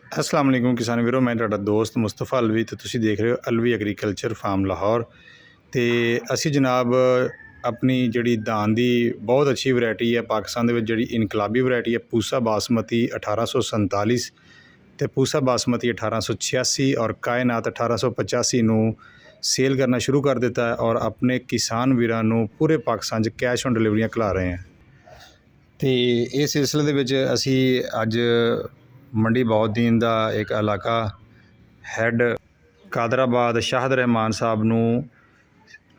अस्सलाम वालेकुम किसान वीरो, मैं ਤੁਹਾਡਾ ਦੋਸਤ ਮੁਸਤਫਾ ਅਲਵੀ ਤੇ ਤੁਸੀਂ ਦੇਖ ਰਹੇ ਹੋ ਅਲਵੀ ਐਗਰੀਕਲਚਰ ਫਾਰਮ ਲਾਹੌਰ। ਤੇ ਅਸੀਂ ਜਨਾਬ ਆਪਣੀ ਜਿਹੜੀ ਧਾਨ ਦੀ ਬਹੁਤ ਅੱਛੀ ਵੈਰਾਈਟੀ ਹੈ ਪਾਕਿਸਤਾਨ ਦੇ ਵਿੱਚ, ਜਿਹੜੀ ਇਨਕਲਾਬੀ ਵੈਰਾਈਟੀ ਹੈ ਪੂਸਾ ਬਾਸਮਤੀ 1847 ਤੇ ਪੂਸਾ ਬਾਸਮਤੀ 1886 ਔਰ ਕਾਇਨਾਤ 1885 ਨੂੰ ਸੇਲ ਕਰਨਾ ਸ਼ੁਰੂ ਕਰ ਦਿੱਤਾ ਹੈ ਔਰ ਆਪਣੇ ਕਿਸਾਨ ਵੀਰਾਂ ਨੂੰ ਪੂਰੇ ਪਾਕਿਸਤਾਨ 'ਚ ਕੈਸ਼ ਔਨ ਡਿਲੀਵਰੀਆਂ ਖਿਲਾ ਰਹੇ ਹਾਂ। ਤੇ ਇਸ ਸਿਲਸਿਲੇ ਦੇ ਵਿੱਚ ਅਸੀਂ ਅੱਜ ਮੰਡੀ ਬਹਾਉਦੀਨ ਦਾ ਇੱਕ ਇਲਾਕਾ ਹੈਡ ਕਾਦਰਾਬਾਦ ਸ਼ਾਹਦ ਰਹਿਮਾਨ ਸਾਹਿਬ ਨੂੰ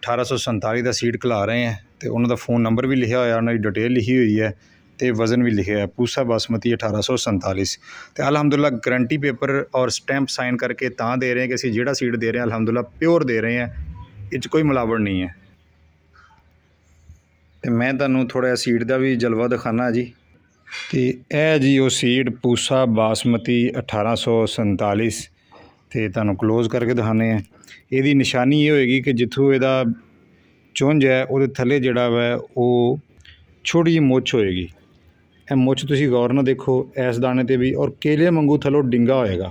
1847 ਦਾ ਸੀਡ ਖਿਲਾ ਰਹੇ हैं। तो उन्होंने फ़ोन नंबर भी लिखा होया, उन्होंने डिटेल लिखी हुई है तो वज़न भी लिखे है पूसा बासमती 1847। तो अलहमदुलिल्लाह गारंटी पेपर और स्टैंप साइन करके तां दे रहे हैं कि असीं जिहड़ा सीड दे रहे हैं अलहमदुलिल्लाह प्योर दे रहे हैं, इस कोई मिलावट नहीं है। तो मैं तुहानूं थोड़ा सीड का भी जलवा दिखाना जी। तो यह जी वो सीड पूसा बासमती 1847 तो तुहानूं क्लोज करके दिखाने हैं। ਇਹਦੀ निशानी ये होएगी कि जिथों ਇਹਦਾ चुंझ है ਉਹਦੇ ਥੱਲੇ ਜਿਹੜਾ ਵਾ ਉਹ ਛੋਟੀ ਜਿਹੀ ਮੁੱਛ ਹੋਏਗੀ। ਇਹ ਮੁੱਛ ਤੁਸੀਂ ਗੌਰ ਨਾਲ ਦੇਖੋ ਇਸ ਦਾਣੇ 'ਤੇ ਵੀ, ਔਰ ਕੇਲੇ ਵਾਂਗੂ ਥੱਲੋਂ ਡਿੰਗਾ ਹੋਏਗਾ।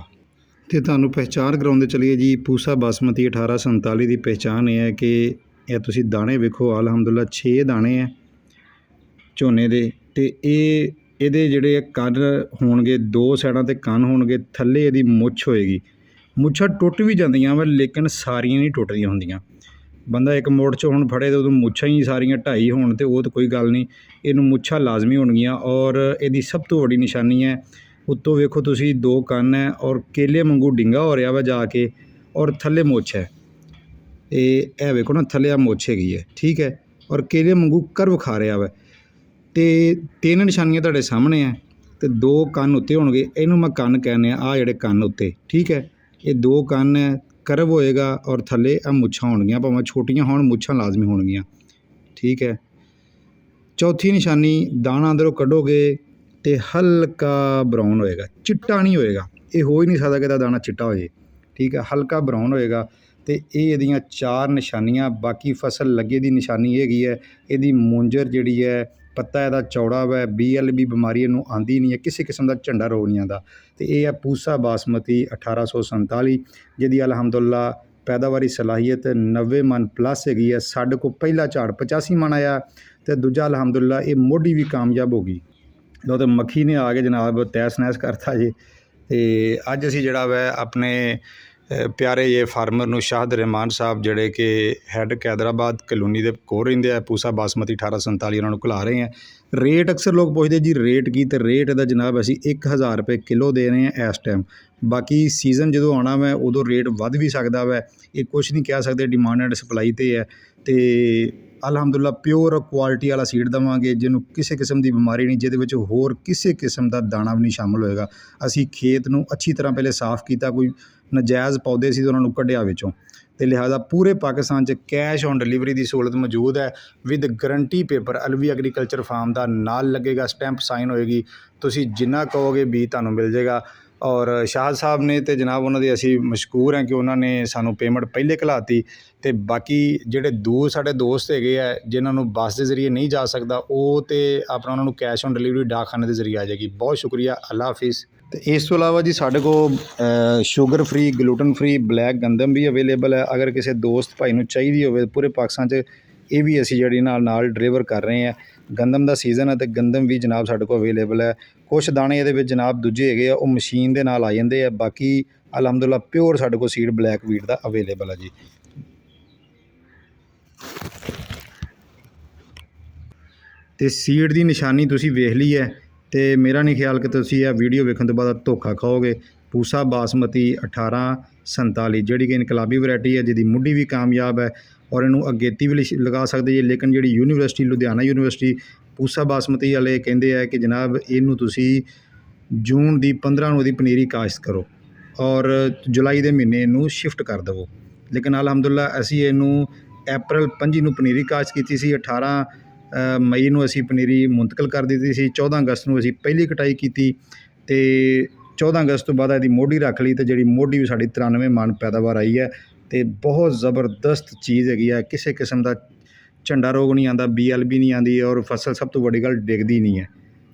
ਅਤੇ ਤੁਹਾਨੂੰ ਪਹਿਚਾਣ ਕਰਾਉਂਦੇ ਚਲੀਏ ਜੀ, ਪੂਸਾ ਬਾਸਮਤੀ 1847 ਦੀ ਪਹਿਚਾਣ ਇਹ ਹੈ ਕਿ ਇਹ ਤੁਸੀਂ ਦਾਣੇ ਵੇਖੋ, ਅਲਹਮਦੁਲਿਲਾ 6 ਦਾਣੇ ਹੈ ਝੋਨੇ ਦੇ। ਅਤੇ ਇਹਦੇ ਜਿਹੜੇ ਕੰਨ ਹੋਣਗੇ, 2 ਸਾਈਡਾਂ 'ਤੇ ਕੰਨ ਹੋਣਗੇ, ਥੱਲੇ ਇਹਦੀ ਮੁੱਛ ਹੋਏਗੀ। ਮੁੱਛਾਂ ਟੁੱਟ ਵੀ ਜਾਂਦੀਆਂ ਵਾ ਲੇਕਿਨ ਸਾਰੀਆਂ ਨਹੀਂ ਟੁੱਟਦੀਆਂ ਹੁੰਦੀਆਂ। ਬੰਦਾ ਇੱਕ ਮੋੜ 'ਚ ਹੁਣ ਫੜੇ ਅਤੇ ਉਦੋਂ ਮੁੱਛਾਂ ਹੀ ਸਾਰੀਆਂ 2.5 ਹੋਣ ਤਾਂ ਉਹ ਤਾਂ ਕੋਈ ਗੱਲ ਨਹੀਂ, ਇਹਨੂੰ ਮੁੱਛਾਂ ਲਾਜ਼ਮੀ ਹੋਣਗੀਆਂ। ਔਰ ਇਹਦੀ ਸਭ ਤੋਂ ਵੱਡੀ ਨਿਸ਼ਾਨੀ ਹੈ, ਉੱਤੋਂ ਵੇਖੋ ਤੁਸੀਂ 2 ਕੰਨ ਹੈ ਔਰ ਕੇਲੇ ਵਾਂਗੂ ਡਿੰਗਾ ਹੋ ਰਿਹਾ ਵਾ ਜਾ ਕੇ, ਔਰ ਥੱਲੇ ਮੁੱਛ ਹੈ। ਇਹ ਵੇਖੋ ਨਾ, ਥੱਲੇ ਆ ਮੁੱਛ ਹੈਗੀ ਹੈ, ਠੀਕ ਹੈ, ਔਰ ਕੇਲੇ ਵਾਂਗੂ ਕਰਵ ਖਾ ਰਿਹਾ ਵਾ। ਅਤੇ 3 ਨਿਸ਼ਾਨੀਆਂ ਤੁਹਾਡੇ ਸਾਹਮਣੇ ਹੈ ਅਤੇ 2 ਕੰਨ ਉੱਤੇ ਹੋਣਗੇ, ਇਹਨੂੰ ਮੈਂ ਕੰਨ ਕਹਿੰਦੇ ਆ ਜਿਹੜੇ ਕੰਨ ਉੱਤੇ, ਠੀਕ ਹੈ। ਇਹ 2 ਕੰਨ ਹੈ, ਕਰਵ ਹੋਏਗਾ ਔਰ ਥੱਲੇ ਆ ਮੁੱਛਾਂ ਹੋਣਗੀਆਂ, ਭਾਵੇਂ ਛੋਟੀਆਂ ਹੋਣ ਮੁੱਛਾਂ ਲਾਜ਼ਮੀ ਹੋਣਗੀਆਂ, ਠੀਕ ਹੈ। ਚੌਥੀ ਨਿਸ਼ਾਨੀ, ਦਾਣਾ ਅੰਦਰੋਂ ਕੱਢੋਗੇ ਅਤੇ ਹਲਕਾ ਬਰਾਊਨ ਹੋਏਗਾ, ਚਿੱਟਾ ਨਹੀਂ ਹੋਏਗਾ। ਇਹ ਹੋ ਹੀ ਨਹੀਂ ਸਕਦਾ ਕਿ ਇਹਦਾ ਦਾਣਾ ਚਿੱਟਾ ਹੋ ਜੇ, ਠੀਕ ਹੈ, ਹਲਕਾ ਬਰਾਊਨ ਹੋਏਗਾ। ਅਤੇ ਇਹ ਇਹਦੀਆਂ 4 ਨਿਸ਼ਾਨੀਆਂ। ਬਾਕੀ ਫਸਲ ਲੱਗੇ ਦੀ ਨਿਸ਼ਾਨੀ ਇਹ ਹੈਗੀ ਹੈ, ਇਹਦੀ ਮੁੰਜਰ ਜਿਹੜੀ ਹੈ, ਪੱਤਾ ਇਹਦਾ ਚੌੜਾ ਵਾ, BLB ਬਿਮਾਰੀ ਇਹਨੂੰ ਆਉਂਦੀ ਨਹੀਂ ਹੈ, ਕਿਸੇ ਕਿਸਮ ਦਾ ਝੰਡਾ ਰੋਗ ਨਹੀਂ ਆਉਂਦਾ। ਅਤੇ ਇਹ ਹੈ ਪੂਸਾ ਬਾਸਮਤੀ 1847, ਜਿਹਦੀ ਅਲਹਮਦੁਲਿਲਾ ਪੈਦਾਵਾਰੀ ਸਲਾਹੀਅਤ 90 ਮਨ ਪਲੱਸ ਹੈਗੀ ਹੈ। ਸਾਡੇ ਕੋਲ ਪਹਿਲਾ ਝਾੜ 85 ਮਨ ਆਇਆ ਅਤੇ ਦੂਜਾ ਅਲਹਮਦੁਲਿਲਾ ਇਹ ਮੋਢੀ ਵੀ ਕਾਮਯਾਬ ਹੋ ਗਈ। ਉਹ ਤਾਂ ਮੱਖੀ ਨੇ ਆ ਕੇ ਜਨਾਬ ਤਹਿਸ ਨਹਿਸ ਕਰਤਾ ਜੀ। ਅਤੇ ਅੱਜ ਅਸੀਂ ਜਿਹੜਾ ਵਾ ਆਪਣੇ ਪਿਆਰੇ ਇਹ ਫਾਰਮਰ ਨੂੰ ਸ਼ਾਹਦ ਰਹਿਮਾਨ ਸਾਹਿਬ, ਜਿਹੜੇ ਕਿ ਹੈਡ ਕੈਦਰਾਬਾਦ ਕਲੋਨੀ ਦੇ ਕੋਲ ਰਹਿੰਦੇ ਆ, ਪੂਸਾ ਬਾਸਮਤੀ 1847 ਉਹਨਾਂ ਨੂੰ ਖਿਲਾ ਰਹੇ ਹਾਂ। ਰੇਟ ਅਕਸਰ ਲੋਕ ਪੁੱਛਦੇ ਜੀ ਰੇਟ ਕੀ, ਅਤੇ ਰੇਟ ਇਹਦਾ ਜਨਾਬ ਅਸੀਂ 1000 ਰੁਪਏ ਕਿਲੋ ਦੇ ਰਹੇ ਹਾਂ ਇਸ ਟਾਈਮ। ਬਾਕੀ ਸੀਜ਼ਨ ਜਦੋਂ ਆਉਣਾ ਵਾ ਉਦੋਂ ਰੇਟ ਵੱਧ ਵੀ ਸਕਦਾ ਵਾ, ਇਹ ਕੁਛ ਨਹੀਂ ਕਹਿ ਸਕਦੇ, ਡਿਮਾਂਡ ਐਂਡ ਸਪਲਾਈ 'ਤੇ ਹੈ। ਅਤੇ ਅਲਹਮਦੁਲਿਲਾ ਪਿਓਰ ਕੁਆਲਿਟੀ ਵਾਲਾ ਸੀਡ ਦੇਵਾਂਗੇ, ਜਿਹਨੂੰ ਕਿਸੇ ਕਿਸਮ ਦੀ ਬਿਮਾਰੀ ਨਹੀਂ, ਜਿਹਦੇ ਵਿੱਚ ਹੋਰ ਕਿਸੇ ਕਿਸਮ ਦਾ ਦਾਣਾ ਵੀ ਨਹੀਂ ਸ਼ਾਮਿਲ ਹੋਏਗਾ। ਅਸੀਂ ਖੇਤ ਨੂੰ ਅੱਛੀ ਤਰ੍ਹਾਂ ਪਹਿਲੇ ਸਾਫ਼ ਕੀਤਾ, ਕੋਈ ਨਜਾਇਜ਼ ਪੌਦੇ ਸੀ ਤਾਂ ਉਹਨਾਂ ਨੂੰ ਕੱਢਿਆ ਵਿੱਚੋਂ, ਅਤੇ ਲਿਹਾਜ਼ਾ ਪੂਰੇ ਪਾਕਿਸਤਾਨ 'ਚ ਕੈਸ਼ ਔਨ ਡਿਲੀਵਰੀ ਦੀ ਸਹੂਲਤ ਮੌਜੂਦ ਹੈ with guarantee paper. Alvi agriculture farm ਦਾ ਨਾਲ ਲੱਗੇਗਾ, ਸਟੈਂਪ ਸਾਈਨ ਹੋਏਗੀ, ਤੁਸੀਂ ਜਿੰਨਾ ਕਹੋਗੇ ਬੀਜ ਤੁਹਾਨੂੰ ਮਿਲ ਜਾਏਗਾ। ਔਰ ਸ਼ਾਹਦ ਸਾਹਿਬ ਨੇ ਅਤੇ ਜਨਾਬ ਉਹਨਾਂ ਦੇ ਅਸੀਂ ਮਸ਼ਕੂਰ ਹਾਂ ਕਿ ਉਹਨਾਂ ਨੇ ਸਾਨੂੰ ਪੇਮੈਂਟ ਪਹਿਲੇ ਘਲਾਤੀ। ਅਤੇ ਬਾਕੀ ਜਿਹੜੇ ਦੂਰ ਸਾਡੇ ਦੋਸਤ ਹੈਗੇ ਆ ਜਿਨ੍ਹਾਂ ਨੂੰ ਬੱਸ ਦੇ ਜ਼ਰੀਏ ਨਹੀਂ ਜਾ ਸਕਦਾ, ਉਹ ਤਾਂ ਆਪਣਾ ਉਹਨਾਂ ਨੂੰ ਕੈਸ਼ ਔਨ ਡਿਲੀਵਰੀ ਡਾਕਖਾਨੇ ਦੇ ਜ਼ਰੀਏ ਆ ਜਾਏਗੀ। ਬਹੁਤ ਸ਼ੁਕਰੀਆ, ਅੱਲਾ ਹਾਫਿਜ਼। ਅਤੇ ਇਸ ਤੋਂ ਇਲਾਵਾ ਜੀ ਸਾਡੇ ਕੋਲ sugar free, gluten free black ਗੰਦਮ ਵੀ ਅਵੇਲੇਬਲ ਹੈ। ਅਗਰ ਕਿਸੇ ਦੋਸਤ ਭਾਈ ਨੂੰ ਚਾਹੀਦੀ ਹੋਵੇ ਪੂਰੇ ਪਾਕਿਸਤਾਨ 'ਚ, ਇਹ ਵੀ ਅਸੀਂ ਜਿਹੜੀ ਨਾਲ ਡਿਲੀਵਰ ਕਰ ਰਹੇ ਹਾਂ। ਗੰਦਮ ਦਾ ਸੀਜ਼ਨ ਹੈ ਅਤੇ ਗੰਦਮ ਵੀ ਜਨਾਬ ਸਾਡੇ ਕੋਲ ਅਵੇਲੇਬਲ ਹੈ। ਕੁਛ ਦਾਣੇ ਇਹਦੇ ਵਿੱਚ ਜਨਾਬ ਦੂਜੇ ਹੈਗੇ ਆ, ਉਹ ਮਸ਼ੀਨ ਦੇ ਨਾਲ ਆ ਜਾਂਦੇ ਆ। ਬਾਕੀ ਅਲਹਮਦੁਲਿਲਾ ਪਿਓਰ ਸਾਡੇ ਕੋਲ ਸੀਡ ਬਲੈਕ ਵੀਟ ਦਾ ਅਵੇਲੇਬਲ ਹੈ ਜੀ। ਅਤੇ ਸੀਡ ਦੀ ਨਿਸ਼ਾਨੀ ਤੁਸੀਂ ਵੇਖ ਲਈ ਹੈ, ਅਤੇ ਮੇਰਾ ਨਹੀਂ ਖਿਆਲ ਕਿ ਤੁਸੀਂ ਇਹ ਵੀਡੀਓ ਵੇਖਣ ਤੋਂ ਬਾਅਦ ਧੋਖਾ ਖਾਓਗੇ। ਪੂਸਾ ਬਾਸਮਤੀ 1847 ਜਿਹੜੀ ਕਿ ਇਨਕਲਾਬੀ ਵੈਰਾਈਟੀ ਹੈ, ਜਿਹਦੀ ਮੁੱਢੀ ਵੀ ਕਾਮਯਾਬ ਹੈ ਔਰ ਇਹਨੂੰ ਅਗੇਤੀ ਵੀ ਲਗਾ ਸਕਦੇ ਜੀ। ਲੇਕਿਨ ਜਿਹੜੀ ਯੂਨੀਵਰਸਿਟੀ, ਲੁਧਿਆਣਾ ਯੂਨੀਵਰਸਿਟੀ, ਪੂਸਾ ਬਾਸਮਤੀ ਵਾਲੇ ਕਹਿੰਦੇ ਆ ਕਿ ਜਨਾਬ ਇਹਨੂੰ ਤੁਸੀਂ ਜੂਨ ਦੀ 15 ਨੂੰ ਇਹਦੀ ਪਨੀਰੀ ਕਾਸ਼ਤ ਕਰੋ ਔਰ ਜੁਲਾਈ ਦੇ ਮਹੀਨੇ ਇਹਨੂੰ ਸ਼ਿਫਟ ਕਰ ਦੇਵੋ। ਲੇਕਿਨ ਅਲਹਮਦੁਲਿਲਾ ਅਸੀਂ ਇਹਨੂੰ April 25 ਨੂੰ ਪਨੀਰੀ ਕਾਸ਼ਤ ਕੀਤੀ ਸੀ, 18 ਮਈ ਨੂੰ ਅਸੀਂ ਪਨੀਰੀ ਮੁੰਤਕਲ ਕਰ ਦਿੱਤੀ ਸੀ, 14 ਅਗਸਤ ਨੂੰ ਅਸੀਂ ਪਹਿਲੀ ਕਟਾਈ ਕੀਤੀ ਅਤੇ 14 ਅਗਸਤ ਤੋਂ ਬਾਅਦ ਇਹਦੀ ਮੋਢੀ ਰੱਖ ਲਈ। ਅਤੇ ਜਿਹੜੀ ਮੋਢੀ ਵੀ ਸਾਡੀ 93 ਮਣ ਪੈਦਾਵਾਰ ਆਈ ਹੈ ਅਤੇ ਬਹੁਤ ਜ਼ਬਰਦਸਤ ਚੀਜ਼ ਹੈਗੀ ਹੈ। ਕਿਸੇ ਕਿਸਮ ਦਾ ਝੰਡਾ ਰੋਗ ਨਹੀਂ ਆਉਂਦਾ, BLB ਨਹੀਂ ਆਉਂਦੀ, ਔਰ ਫਸਲ ਸਭ ਤੋਂ ਵੱਡੀ ਗੱਲ ਡਿੱਗਦੀ ਨਹੀਂ ਹੈ।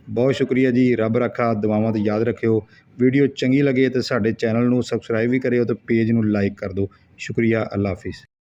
ਬਹੁਤ ਸ਼ੁਕਰੀਆ ਜੀ। ਰੱਬ ਰੱਖਾ, ਦੁਆਵਾਂ ਤੇ ਯਾਦ ਰੱਖਿਓ। ਵੀਡੀਓ ਚੰਗੀ ਲੱਗੇ ਤਾਂ ਸਾਡੇ ਚੈਨਲ ਨੂੰ ਸਬਸਕ੍ਰਾਈਬ ਵੀ ਕਰਿਓ ਤੇ ਪੇਜ ਨੂੰ ਲਾਈਕ ਕਰ ਦਿਓ। ਸ਼ੁਕਰੀਆ। ਅੱਲਾ ਹਾਫਿਜ਼।